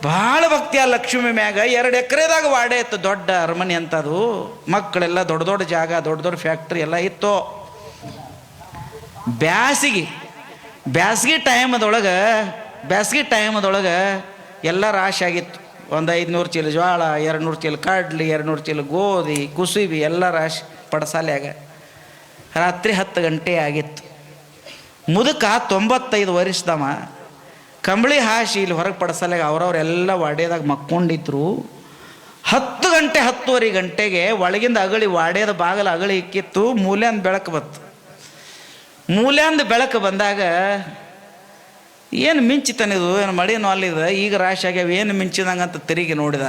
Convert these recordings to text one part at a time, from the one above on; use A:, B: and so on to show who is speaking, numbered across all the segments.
A: ಭಾಳ ಭಕ್ತಿ ಆ ಲಕ್ಷ್ಮಿ ಮ್ಯಾಗ. 2 ಎಕರೆದಾಗ ವಾಡೆ ಇತ್ತು, ದೊಡ್ಡ ಅರಮನೆ ಅಂತದು. ಮಕ್ಕಳೆಲ್ಲ ದೊಡ್ಡ ದೊಡ್ಡ ಜಾಗ, ದೊಡ್ಡ ದೊಡ್ಡ ಫ್ಯಾಕ್ಟ್ರಿ ಎಲ್ಲ ಇತ್ತು. ಬ್ಯಾಸ್ಗಿ ಟೈಮದೊಳಗೆ ಎಲ್ಲ ರಾಶಿ ಆಗಿತ್ತು. ಒಂದು 500 ಚೀಲ ಜ್ವಾಳ, 200 ಚೀಲ ಕಡ್ಲಿ, 200 ಚೀಲ ಗೋಧಿ, ಕುಸುಬಿ ಎಲ್ಲ ರಾಶಿ ಪಡಸಾಲ್ಯಾಗ. ರಾತ್ರಿ 10 ಗಂಟೆ ಆಗಿತ್ತು. ಮುದುಕ 95 ವರ್ಷದವ ಕಂಬಳಿ ಹಾಸಿ ಇಲ್ಲಿ ಹೊರಗೆ ಪಡಸಾಲ್ಯಾಗ ಅವ್ರವ್ರೆಲ್ಲ ವಾಡ್ಯದಾಗ ಮಕ್ಕೊಂಡಿದ್ರು. 10 ಗಂಟೆ 10:30 ಗಂಟೆಗೆ ಒಳಗಿಂದ ಅಗಳಿ ವಾಡ್ಯದ ಬಾಗಲ ಅಗಳಿ ಇಕ್ಕಿತ್ತು. ಮೂಲ್ಯಾಂದ ಬೆಳಕು ಬಂದಾಗ ಏನು ಮಿಂಚಿತನಿದು, ಏನು ಮಳೆನೂ ಅಲ್ಲಿದೆ, ಈಗ ರಾಶಿ ಆಗ್ಯಾವ, ಏನು ಮಿಂಚಿದಂಗಂತ ತಿರುಗಿ ನೋಡಿದ.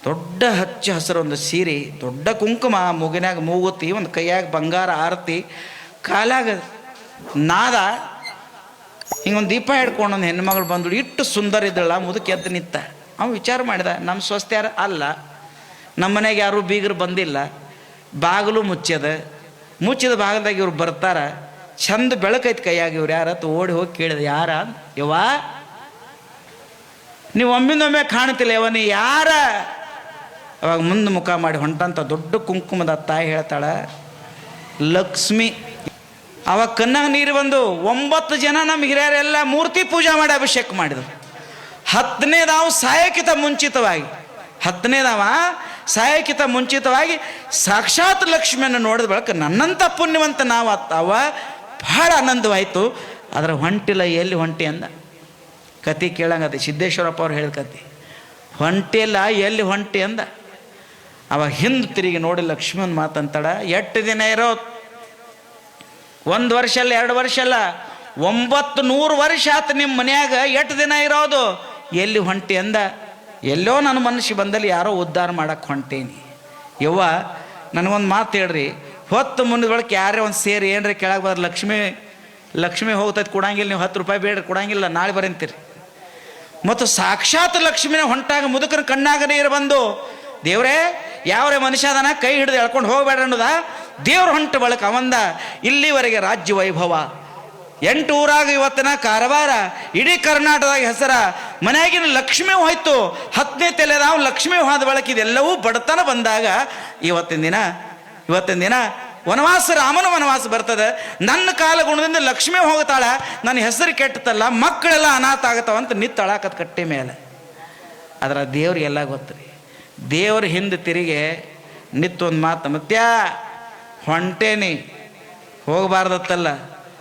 A: ದೊಡ್ಡ ಹಚ್ಚ ಹಸಿರು ಒಂದು ಸೀರೆ, ದೊಡ್ಡ ಕುಂಕುಮ, ಮೂಗಿನಾಗ ಮೂಗುತಿ, ಒಂದು ಕೈಯಾಗ ಬಂಗಾರ ಆರತಿ, ಕಾಲಾಗ ನಾದ, ಹಿಂಗೊಂದು ದೀಪ ಹಿಡ್ಕೊಂಡು ಒಂದು ಹೆಣ್ಮಗಳು ಬಂದು ಇಟ್ಟು ಸುಂದರ ಇದ್ದಳ. ಮುದುಕಿ ಎದ್ದು ನಿಂತ. ಅವ್ನು ವಿಚಾರ ಮಾಡಿದ, ನಮ್ಮ ಸ್ವಸ್ತ್ಯಾರ ಅಲ್ಲ, ನಮ್ಮ ಮನೆಗೆ ಯಾರೂ ಬೀಗರು ಬಂದಿಲ್ಲ, ಬಾಗಿಲು ಮುಚ್ಚಿದ ಬಾಗಿಲ್ದಾಗ ಇವ್ರು ಬರ್ತಾರ, ಚಂದ ಬೆಳಕೈತಿ ಕೈಯಾಗಿ, ಇವ್ರು ಯಾರತ್ತು ಓಡಿ ಹೋಗಿ ಕೇಳಿದೆ, ಯಾರ? ಯವ್ವ ನೀವು ಒಮ್ಮಿಂದೊಮ್ಮೆ ಕಾಣ್ತಿಲ್ಲ, ಯವ್ವ ನೀ ಯಾರ? ಅವಾಗ ಮುಂದೆ ಮುಖ ಮಾಡಿ ಹೊಂಟಂತ ದೊಡ್ಡ ಕುಂಕುಮದ ತಾಯಿ ಹೇಳ್ತಾಳ, ಲಕ್ಷ್ಮಿ. ಅವಾಗ ಕಣ್ಣಾಗ ನೀರು ಬಂದು 9 ಜನ ನಮ್ಮ ಹಿರಿಯರೆಲ್ಲ ಮೂರ್ತಿ ಪೂಜೆ ಮಾಡಿ ಅಭಿಷೇಕ ಮಾಡಿದ್ರು. 10ನೇದಾವ ಸಾಯಕ್ಕಿಂತ ಮುಂಚಿತವಾಗಿ ಸಾಕ್ಷಾತ್ ಲಕ್ಷ್ಮಿಯನ್ನು ನೋಡಿದ ಬಳಿಕ ನನ್ನಂಥ ಪುಣ್ಯವಂತ ನಾವು ಅವ ಭಾಳ ಆನಂದವಾಯಿತು. ಅದರ ಹೊಂಟಿಲ್ಲ, ಎಲ್ಲಿ ಹೊಂಟಿ ಅಂದ. ಕತೆ ಕೇಳಂಗತಿ ಸಿದ್ದೇಶ್ವರಪ್ಪ ಅವ್ರು ಹೇಳಿದ ಕತೆ. ಹೊಂಟಿಲ್ಲ, ಎಲ್ಲಿ ಹೊಂಟಿ ಅಂದ. ಅವಾಗ ಹಿಂದೆ ತಿರುಗಿ ನೋಡಿ ಲಕ್ಷ್ಮೀನ ಮಾತಂತಾಳ, 8 ದಿನ ಇರೋದು, 1 ವರ್ಷ ಅಲ್ಲ, 2 ವರ್ಷ ಅಲ್ಲ, 900 ವರ್ಷ ಆತು ನಿಮ್ಮ ಮನ್ಯಾಗ, 8 ದಿನ ಇರೋದು, ಎಲ್ಲಿ ಹೊಂಟಿ ಅಂದ. ಎಲ್ಲೋ ನನ್ನ ಮನಸ್ಸು ಬಂದಲ್ಲಿ ಯಾರೋ ಉದ್ಧಾರ ಮಾಡಕ್ಕೆ ಹೊಂಟೀನಿ. ಯವ್ವ ನನಗೊಂದು ಮಾತು ಹೇಳ್ರಿ, ಹೊತ್ತು ಮುಂದಿದ ಬಳಕೆ ಯಾರೇ ಒಂದು ಸೇರಿ ಏನ್ರಿ ಕೆಳಗೆ ಬರೋದು, ಲಕ್ಷ್ಮಿ ಹೋಗ್ತೈತೆ ಕೊಡಂಗಿಲ್ಲ, ನೀವು 10 ರೂಪಾಯಿ ಬೇಡ್ರಿ ಕೊಡಂಗಿಲ್ಲ, ನಾಳೆ ಬರಂತೀರಿ. ಮತ್ತು ಸಾಕ್ಷಾತ್ ಲಕ್ಷ್ಮಿನ ಹೊಂಟಾಗ ಮುದುಕನ ಕಣ್ಣಾಗ ನೀರು ಬಂದು, ದೇವ್ರೇ ಯಾವ್ರೇ ಮನುಷ್ಯ ಅದನ್ನ ಕೈ ಹಿಡಿದು ಎಳ್ಕೊಂಡು ಹೋಗ್ಬೇಡ ಅನ್ನೋದ. ದೇವ್ರು ಹೊಂಟ ಬಳಕ ಅವಂದ, ಇಲ್ಲಿವರೆಗೆ ರಾಜ್ಯ ವೈಭವ, 8 ಊರಾಗ ಇವತ್ತಿನ ಕಾರವಾರ, ಇಡೀ ಕರ್ನಾಟಕದಾಗ ಹೆಸರ, ಮನೆಯಾಗಿನ ಲಕ್ಷ್ಮಿ ಹೋಯ್ತು, 10ನೇ ತಲೆದಾವ ಲಕ್ಷ್ಮಿ ಹೋದ ಬಳಕ ಇದೆಲ್ಲವೂ ಬಡತನ ಬಂದಾಗ ಇವತ್ತಿನ ದಿನ ರಾಮನ ವನವಾಸ ಬರ್ತದೆ. ನನ್ನ ಕಾಲಗುಣದಿಂದ ಲಕ್ಷ್ಮಿ ಹೋಗ್ತಾಳ, ನನ್ನ ಹೆಸರು ಕೆಟ್ಟತಲ್ಲ, ಮಕ್ಕಳೆಲ್ಲ ಅನಾಥ ಆಗತ್ತವಂತ ನಿತ್ತಳಾಕತ್ ಕಟ್ಟೆ ಮೇಲೆ. ಅದರ ದೇವ್ರಿಗೆಲ್ಲ ಗೊತ್ತ್ರಿ. ದೇವ್ರ ಹಿಂದೆ ತಿರುಗಿ ನಿತ್ತೊಂದು ಮಾತು, ಮತ್ಯ ಹೊಂಟೇನಿ, ಹೋಗಬಾರ್ದತ್ತಲ್ಲ,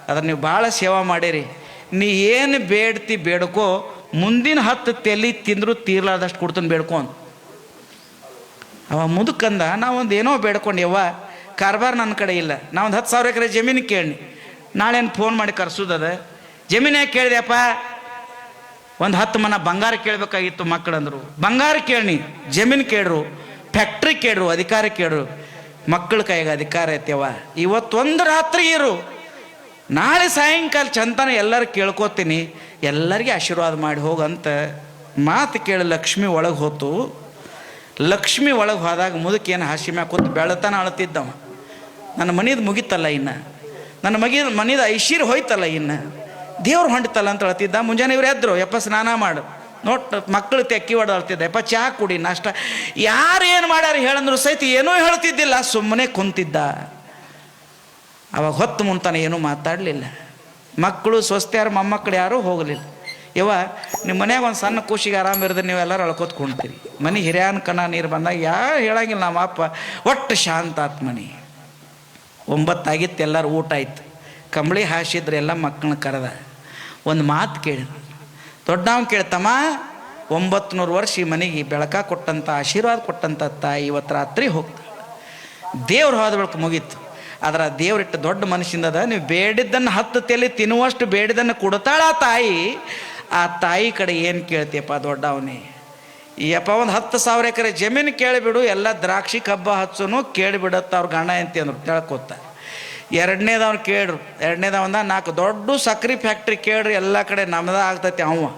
A: ಅದ್ರ ನೀವು ಭಾಳ ಸೇವಾ ಮಾಡೀರಿ, ನೀ ಏನು ಬೇಡ್ಕೋ, ಮುಂದಿನ 10 ತೆಲಿ ತಿಂದರೂ ತೀರ್ಲಾರ್ದಷ್ಟು ಕೊಡ್ತಾನೆ ಬೇಡ್ಕೊ. ಅವ ಮುದುಕಂದ, ನಾವೊಂದು ಏನೋ ಬೇಡ್ಕೊಂಡು, ಯವ್ವ ಕಾರ್ಬಾರ್ ನನ್ನ ಕಡೆ ಇಲ್ಲ, ನಾವೊಂದು 10,000 ಎಕರೆ ಜಮೀನು ಕೇಳಿ, ನಾಳೇನು ಫೋನ್ ಮಾಡಿ ಕರ್ಸೋದದ. ಜಮೀನಾಗ ಕೇಳಿದೆಯಪ್ಪ, ಒಂದು 10 ಮನ ಬಂಗಾರ ಕೇಳಬೇಕಾಗಿತ್ತು. ಮಕ್ಕಳಂದ್ರು ಬಂಗಾರ ಕೇಳಿ, ಜಮೀನು ಕೇಳ್ರು, ಫ್ಯಾಕ್ಟ್ರಿ ಕೇಳ್ರು, ಅಧಿಕಾರ ಕೇಳ್ರು. ಮಕ್ಕಳ ಕೈಗೆ ಅಧಿಕಾರ ಐತೆವ, ಇವತ್ತೊಂದು ರಾತ್ರಿ ಇರು, ನಾಳೆ ಸಾಯಂಕಾಲ ಚಂತನ ಎಲ್ಲರೂ ಕೇಳ್ಕೊತೀನಿ, ಎಲ್ಲರಿಗೆ ಆಶೀರ್ವಾದ ಮಾಡಿ ಹೋಗಂತ ಮಾತು ಕೇಳಿ ಲಕ್ಷ್ಮಿ ಒಳಗೆ ಹೋತು. ಲಕ್ಷ್ಮಿ ಒಳಗೆ ಹೋದಾಗ ಮುದುಕೇನು ಹಾಸಿ ಮ್ಯಾಗ ಕೂತು ಬೆಳತನ ಅಳ್ತಿದ್ದವ. ನನ್ನ ಮನೇದು ಮುಗಿತಲ್ಲ, ಇನ್ನು ನನ್ನ ಮನೇದು ಐಶ್ವರ್ಯ ಹೋಯ್ತಲ್ಲ, ಇನ್ನು ದೇವ್ರು ಹೊಂಟಿತಲ್ಲ ಅಂತ ಅಳ್ತಿದ್ದ. ಮುಂಜಾನೆ ಇವ್ರು ಎದ್ರು, ಯಪ್ಪ ಸ್ನಾನ ಮಾಡು, ಮಕ್ಕಳು ತೆಕ್ಕಿ ಹೊಡೆದು ಅಳ್ತಿದ್ದ, ಯಪ್ಪ ಚಹಾ ಕುಡಿ, ನಾಷ್ಟ. ಯಾರು ಏನು ಮಾಡ್ಯಾರ ಹೇಳಂದ್ರು ಸಹಿತ ಏನೂ ಹೇಳ್ತಿದ್ದಿಲ್ಲ, ಸುಮ್ಮನೆ ಕುಂತಿದ್ದ. ಅವಾಗ ಹೊತ್ತು ಮುಂತಾನೆ ಏನೂ ಮಾತಾಡಲಿಲ್ಲ. ಮಕ್ಕಳು ಸ್ವಸ್ತ್ಯಾರು ಮೊಮ್ಮಕ್ಕಳು ಯಾರೂ ಹೋಗಲಿಲ್ಲ. ಯವ್ವ ನಿಮ್ಮ ಮನ್ಯಾಗ ಒಂದು ಸಣ್ಣ ಖುಷಿಗೆ ಆರಾಮ ಇರೋದ್ರೆ ನೀವೆಲ್ಲರೂ ಅಳ್ಕೋತ್ಕೊಂತೀರಿ. ಮನೆ ಹಿರಿಯನ ಕಣ ನೀರು ಬಂದಾಗ ಯಾರು ಹೇಳಂಗಿಲ್ಲ. ನಮ್ಮ ಅಪ್ಪ ಒಟ್ಟು ಶಾಂತ ಆತ್ ಮನೆ. 9 ಆಗಿತ್ತು, ಎಲ್ಲರೂ ಊಟ ಆಯ್ತು, ಕಂಬಳಿ ಹಾಸಿದ್ರೆ ಎಲ್ಲ ಮಕ್ಕಳನ್ನ ಕರೆದ. ಒಂದು ಮಾತು ಕೇಳಿದ್ರು, ದೊಡ್ಡವನು ಕೇಳ್ತಮ್ಮ, 900 ವರ್ಷ ಈ ಮನೆಗೆ ಬೆಳಕ ಕೊಟ್ಟಂಥ, ಆಶೀರ್ವಾದ ಕೊಟ್ಟಂಥ ತಾಯಿ ಇವತ್ತು ರಾತ್ರಿ ಹೋಗ್ತಾಳೆ. ದೇವ್ರು ಹೋದ ಬೆಳಕು ಮುಗೀತು. ಅದರ ದೇವ್ರಿಟ್ಟು ದೊಡ್ಡ ಮನುಷ್ಯಂದದ, ನೀವು ಬೇಡಿದ್ದನ್ನು 10 ತೆಲಿ ತಿನ್ನುವಷ್ಟು ಬೇಡಿದ್ದನ್ನು ಕೊಡ್ತಾಳ ಆ ತಾಯಿ. ಆ ತಾಯಿ ಕಡೆ ಏನು ಕೇಳ್ತೀಯಪ್ಪ ದೊಡ್ಡವನೇ? ಯಪ್ಪ ಒಂದು 10,000 ಎಕರೆ ಜಮೀನು ಕೇಳಿಬಿಡು, ಎಲ್ಲ ದ್ರಾಕ್ಷಿ ಕಬ್ಬ ಹಚ್ಚೋನು ಕೇಳಿಬಿಡತ್ತ ಅವ್ರ ಗಂಡ ಎಂತಿ ಅಂದ್ರು, ತಿಳ್ಕೊತ. 2ನೇದವ್ನು ಕೇಳ್ರು, 2ನೇದವಂದ 4 ದೊಡ್ಡ ಸಕ್ರೆ ಫ್ಯಾಕ್ಟ್ರಿ ಕೇಳ್ರಿ, ಎಲ್ಲ ಕಡೆ ನಮ್ದ ಆಗ್ತೈತಿ. ಅವ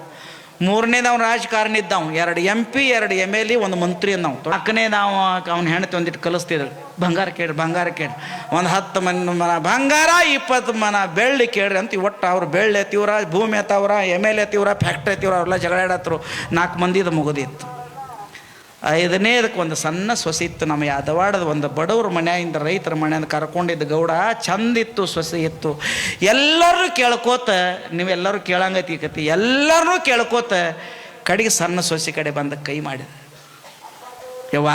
A: ಮೂರನೇದವ್ ರಾಜಕಾರಣಿ ಇದ್ದಾವ್, 2 MP 2 MLA 1 ಮಂತ್ರಿ ನಾವು. 4ನೇದಾವ ಅವ್ನ ಹೆಂಡತಿ ಒಂದಿಟ್ಟು ಕಲಿಸ್ತಿದ್ರು, ಬಂಗಾರ ಕೇಳ್ರಿ ಬಂಗಾರ ಕೇಳ್ರಿ, ಒಂದು 10 ಮನ ಬಂಗಾರ 20 ಮನ ಬೆಳ್ಳಿ ಕೇಳ್ರಿ ಅಂತ. ಒಟ್ಟು ಅವ್ರು ಬೆಳ್ಳಿ ಎತ್ತಿವ್ರ, ಭೂಮಿ ಎತ್ತವ್ರ, MLA ಎತ್ತಿವ್ರ, ಫ್ಯಾಕ್ಟ್ರಿ ಎತ್ತಿವ್ರ, ಅವ್ರೆಲ್ಲ ಜಗಳಾಡತ್ರು. 4 ಮಂದಿದು ಮುಗಿದಿತ್ತು. 5ನೇದಕ್ಕೆ ಒಂದು ಸಣ್ಣ ಸೊಸೆ ಇತ್ತು. ನಮ್ಮ ಯಾದವಾಡದ ಒಂದು ಬಡವ್ರ ಮನೆಯಿಂದ, ರೈತರ ಮನೆಯಿಂದ ಕರ್ಕೊಂಡಿದ್ದ ಗೌಡ. ಚಂದಿತ್ತು, ಸೊಸೆ ಇತ್ತು. ಎಲ್ಲರೂ ಕೇಳ್ಕೋತ, ನೀವೆಲ್ಲರೂ ಕೇಳಂಗತಿ ಕತಿ, ಎಲ್ಲರೂ ಕೇಳ್ಕೋತ ಕಡೆಗೆ ಸಣ್ಣ ಸೊಸೆ ಕಡೆ ಬಂದ ಕೈ ಮಾಡಿದ. ಯವ್ವ,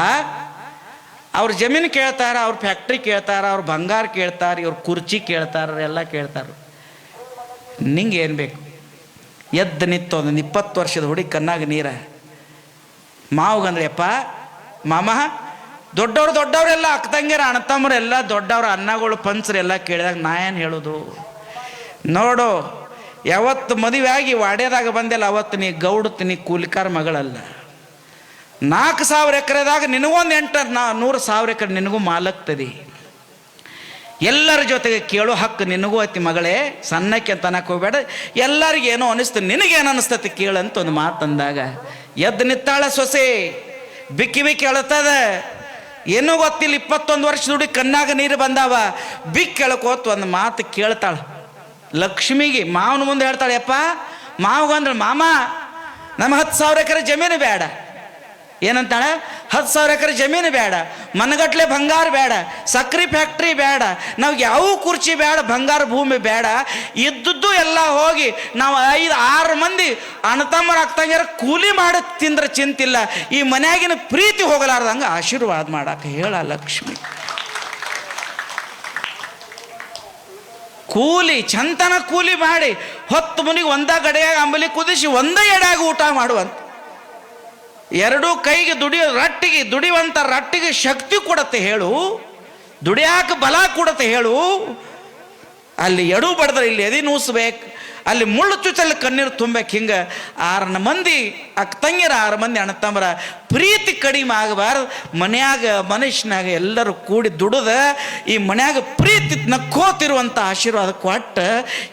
A: ಅವ್ರ ಜಮೀನು ಕೇಳ್ತಾರ, ಅವ್ರ ಫ್ಯಾಕ್ಟ್ರಿ ಕೇಳ್ತಾರ, ಅವ್ರ ಬಂಗಾರ ಕೇಳ್ತಾರ, ಇವ್ರ ಕುರ್ಚಿ ಕೇಳ್ತಾರ, ಎಲ್ಲ ಕೇಳ್ತಾರ. ನಿಂಗೆ ಏನು ಬೇಕು? ಎದ್ದು ನಿತ್ತು ಒಂದು 20 ವರ್ಷದ ಹುಡುಗಿ ಕಣ್ಣಾಗ ನೀರ. ಮಾವುಗಂದ್ರೆ, ಯಪ್ಪ ಮಾಮ, ದೊಡ್ಡವ್ರೆಲ್ಲ ಅಕ್ಕ ತಂಗಿರ ಅಣ್ಣತಮ್ಮರೆಲ್ಲ ದೊಡ್ಡವ್ರ ಅನ್ನಗಳು ಪಂಚರು ಎಲ್ಲ ಕೇಳಿದಾಗ ನಾ ಏನು ಹೇಳೋದು? ನೋಡು, ಯಾವತ್ತು ಮದುವೆ ಆಗಿ ವಾಡ್ಯದಾಗ ಬಂದೆಲ್ಲ ಅವತ್ತು ನೀ ಗೌಡತಿ, ನೀ ಕೂಲಿಕಾರ ಮಗಳಲ್ಲ. 4,000 ಎಕರೆದಾಗ ನಿನಗೊಂದು 100,000 ಎಕರೆ ನಿನಗೂ ಮಾಲಕ್ತದಿ. ಎಲ್ಲರ ಜೊತೆಗೆ ಕೇಳೋ ಹಕ್ಕು ನಿನಗೂ ಐತಿ ಮಗಳೇ. ಸಣ್ಣಕ್ಕೆ ಅಂತ ಅನ್ನಕ್ಕೆ ಹೋಗ್ಬೇಡ. ಎಲ್ಲರಿಗೂ ಏನೋ ಅನಿಸ್ತು, ನಿನಗೇನು ಅನಿಸ್ತತಿ ಕೇಳಂತ ಒಂದು ಮಾತಂದಾಗ ಎದ್ದು ನಿತ್ತಾಳ ಸೊಸೆ. ಬಿಕ್ಕಿ ಅಳತದ. ಏನೂ ಗೊತ್ತಿಲ್ಲ, 21 ವರ್ಷ ದುಡಿ ಕಣ್ಣಾಗ ನೀರು ಬಂದಾವ. ಎಳಕೋತ್ ಒಂದು ಮಾತು ಕೇಳ್ತಾಳ ಲಕ್ಷ್ಮಿಗೆ. ಮಾವನ ಮುಂದೆ ಹೇಳ್ತಾಳೆ, ಯಪ್ಪ ಮಾವಗಂದ್ರೆ, ಮಾಮ ನಮ್ಮ 10,000 ಎಕರೆ ಜಮೀನು ಬೇಡ. ಏನಂತಾಳೆ? 10,000 ಎಕರೆ ಜಮೀನು ಬೇಡ, ಮನಗಟ್ಲೆ ಬಂಗಾರ ಬೇಡ, ಸಕ್ರೆ ಫ್ಯಾಕ್ಟ್ರಿ ಬೇಡ, ನಾವು ಯಾವ ಕುರ್ಚಿ ಬೇಡ, ಬಂಗಾರ ಭೂಮಿ ಬೇಡ. ಇದ್ದದ್ದು ಎಲ್ಲ ಹೋಗಿ ನಾವು 5-6 ಮಂದಿ ಅಣ್ಣತಮ್ಮರ ಆಗ್ತಂಗಾರ ಕೂಲಿ ಮಾಡಿ ತಿಂದ್ರೆ ಚಿಂತಿಲ್ಲ. ಈ ಮನ್ಯಾಗಿನ ಪ್ರೀತಿ ಹೋಗಲಾರ್ದಂಗೆ ಆಶೀರ್ವಾದ ಮಾಡಕ್ಕೆ ಹೇಳ ಲಕ್ಷ್ಮಿ. ಕೂಲಿ ಚಂತನ ಕೂಲಿ ಮಾಡಿ 10 ಮನಿಗೆ ಒಂದ ಗಡೆಯಾಗ ಅಂಬಲಿ ಕುದಿಸಿ ಒಂದೇ ಎಡೆಯಾಗ ಊಟ ಮಾಡುವಂತ. 2 ಕೈಗೆ ದುಡಿಯುವಂಥ ರಟ್ಟಿಗೆ ಶಕ್ತಿ ಕೊಡತ್ತೆ ಹೇಳು, ದುಡಿಯಾಕ ಬಲ ಕೊಡತ್ತೆ ಹೇಳು. ಅಲ್ಲಿ ಎಡು ಬಡದ್ರೆ ಇಲ್ಲಿ ಎದೆ ನೂಸ್ಬೇಕು, ಅಲ್ಲಿ ಮುಳ್ಳು ಚುಚ್ಚಲ್ಲಿ ಕಣ್ಣೀರು ತುಂಬಬೇಕು. ಹಿಂಗೆ 6 ಮಂದಿ ಅಕ್ಕ ತಂಗಿರ, 6 ಮಂದಿ ಅಣ್ಣತಮ್ಮರ ಪ್ರೀತಿ ಕಡಿಮೆ ಆಗಬಾರ್ದು. ಮನ್ಯಾಗ ಮನುಷ್ಯನಾಗ ಎಲ್ಲರೂ ಕೂಡಿ ದುಡಿದ ಈ ಮನ್ಯಾಗ ಪ್ರೀತಿ ನಕ್ಕೋತಿರುವಂಥ ಆಶೀರ್ವಾದ ಕೊಟ್ಟ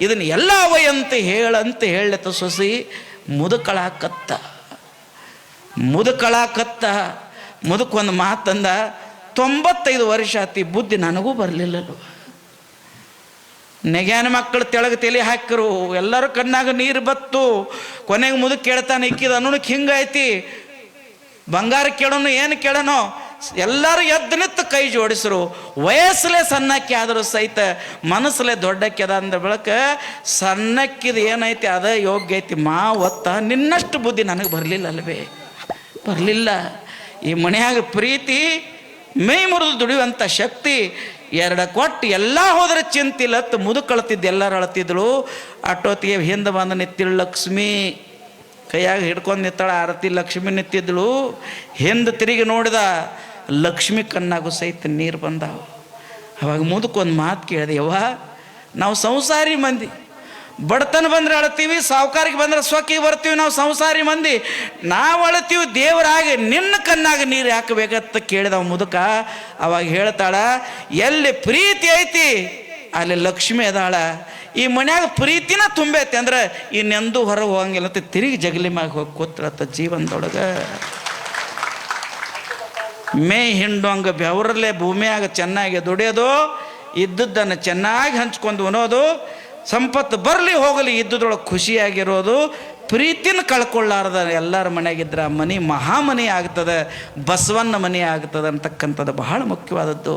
A: ಇದನ್ನು ಎಲ್ಲ ಅವಯಂತ ಹೇಳತ್ತ ಸೊಸಿ. ಮುದುಕಳಾಕತ್ತ ಮುದುಕೊಂದು ಮಾತಂದ, 95 ವರ್ಷ ಆತಿ, ಬುದ್ಧಿ ನನಗೂ ಬರಲಿಲ್ಲಲ್ಲ. ನೆಗ್ಯಾನ ಮಕ್ಕಳು ತೆಳಗೆ ತಲೆ ಹಾಕಿರು, ಎಲ್ಲರೂ ಕಣ್ಣಾಗ ನೀರು ಬತ್ತು. ಕೊನೆಗೆ ಮುದುಕ್ ಕೇಳ್ತಾನೆ, ಇಕ್ಕಿದ ಅನ್ನೋಕ್ಕೆ ಹಿಂಗೈತಿ. ಬಂಗಾರ ಕೇಳೋನು ಏನು ಕೇಳೋನು? ಎಲ್ಲರೂ ಎದ್ದು ನಿತ್ತು ಕೈ ಜೋಡಿಸರು. ವಯಸ್ಸಲ್ಲೇ ಸಣ್ಣಕ್ಕೆ ಆದರೂ ಸಹಿತ ಮನಸ್ಸಲ್ಲೇ ದೊಡ್ಡಕ್ಕೆ ಅದ ಅಂದ ಬೆಳಕ ಸಣ್ಣಕ್ಕಿದ ಏನೈತಿ ಅದ ಯೋಗ್ಯ ಐತಿ. ಮಾವತ್ತ ನಿನ್ನಷ್ಟು ಬುದ್ಧಿ ನನಗೆ ಬರಲಿಲ್ಲ ಅಲ್ವೇ? ಬರಲಿಲ್ಲ. ಈ ಮನೆಯಾಗ ಪ್ರೀತಿ, ಮೈ ಮುರಿದು ದುಡಿಯುವಂಥ ಶಕ್ತಿ 2 ಕೊಟ್ಟು ಎಲ್ಲ ಹೋದ್ರೆ ಚಿಂತಿಲ್ಲತ್ತು. ಮುದುಕಳ್ತಿದ್ದು ಎಲ್ಲರೂ ಅಳ್ತಿದ್ರು. ಅಟ್ಟೊತ್ತಿಗೆ ಹಿಂದೆ ಬಂದು ನಿತ್ತಿಳು ಲಕ್ಷ್ಮಿ, ಕೈಯಾಗ ಹಿಡ್ಕೊಂಡು ನಿತ್ತಾಳ ಆರತಿ. ಲಕ್ಷ್ಮಿ ನಿಂತಿದ್ದಳು. ಹಿಂದೆ ತಿರುಗಿ ನೋಡಿದ, ಲಕ್ಷ್ಮಿ ಕಣ್ಣಾಗೂ ಸಹಿತ ನೀರು ಬಂದಾವ. ಅವಾಗ ಮುದುಕೊಂದು ಮಾತು ಕೇಳಿದೆ, ಯವ್ವ ನಾವು ಸಂಸಾರಿ ಮಂದಿ, ಬಡತನ ಬಂದ್ರೆ ಅಳ್ತೀವಿ, ಸಾವುಕಾರಿಗೆ ಬಂದ್ರೆ ಸ್ವಕ್ಕಿಗೆ ಬರ್ತೀವಿ. ನಾವು ಸಂಸಾರಿ ಮಂದಿ, ನಾವು ಅಳ್ತೀವಿ ದೇವರಾಗಿ, ನಿನ್ನ ಕಣ್ಣಾಗ ನೀರು ಯಾಕೆ ಬೇಕಂತ ಕೇಳಿದವ ಮುದುಕ. ಅವಾಗ ಹೇಳ್ತಾಳ, ಎಲ್ಲಿ ಪ್ರೀತಿ ಐತಿ ಅಲ್ಲಿ ಲಕ್ಷ್ಮಿ ಅದಾಳ. ಈ ಮನ್ಯಾಗ ಪ್ರೀತಿನ ತುಂಬೈತಿ ಅಂದ್ರೆ ಇನ್ನೆಂದೂ ಹೊರಗೆ ಹೋಗಂಗಿಲ್ಲ ಅಂತ ತಿರುಗಿ ಜಗಲಿ ಮ್ಯಾಗ ಹೋಗಿ ಕೂತ್ರತ್ತ ಜೀವನದೊಳಗೆ. ಮೇ ಹಿಂಡುವಂಗೆ ಬೆವರಲ್ಲೇ ಭೂಮಿಯಾಗ ಚೆನ್ನಾಗಿ ದುಡಿಯೋದು, ಇದ್ದದ್ದನ್ನು ಚೆನ್ನಾಗಿ ಹಂಚ್ಕೊಂಡು ಉಣೋದು, ಸಂಪತ್ತು ಬರಲಿ ಹೋಗಲಿ ಇದ್ದದ್ರೊಳಗೆ ಖುಷಿಯಾಗಿರೋದು. ಪ್ರೀತಿನ ಕಳ್ಕೊಳ್ಳಾರ್ದ ಎಲ್ಲರ ಮನೆಯಾಗಿದ್ರೆ ಮನೆ ಮಹಾಮನೆ ಆಗ್ತದೆ, ಬಸವಣ್ಣ ಮನೆ ಆಗ್ತದೆ ಅಂತಕ್ಕಂಥದ್ದು ಬಹಳ ಮುಖ್ಯವಾದದ್ದು.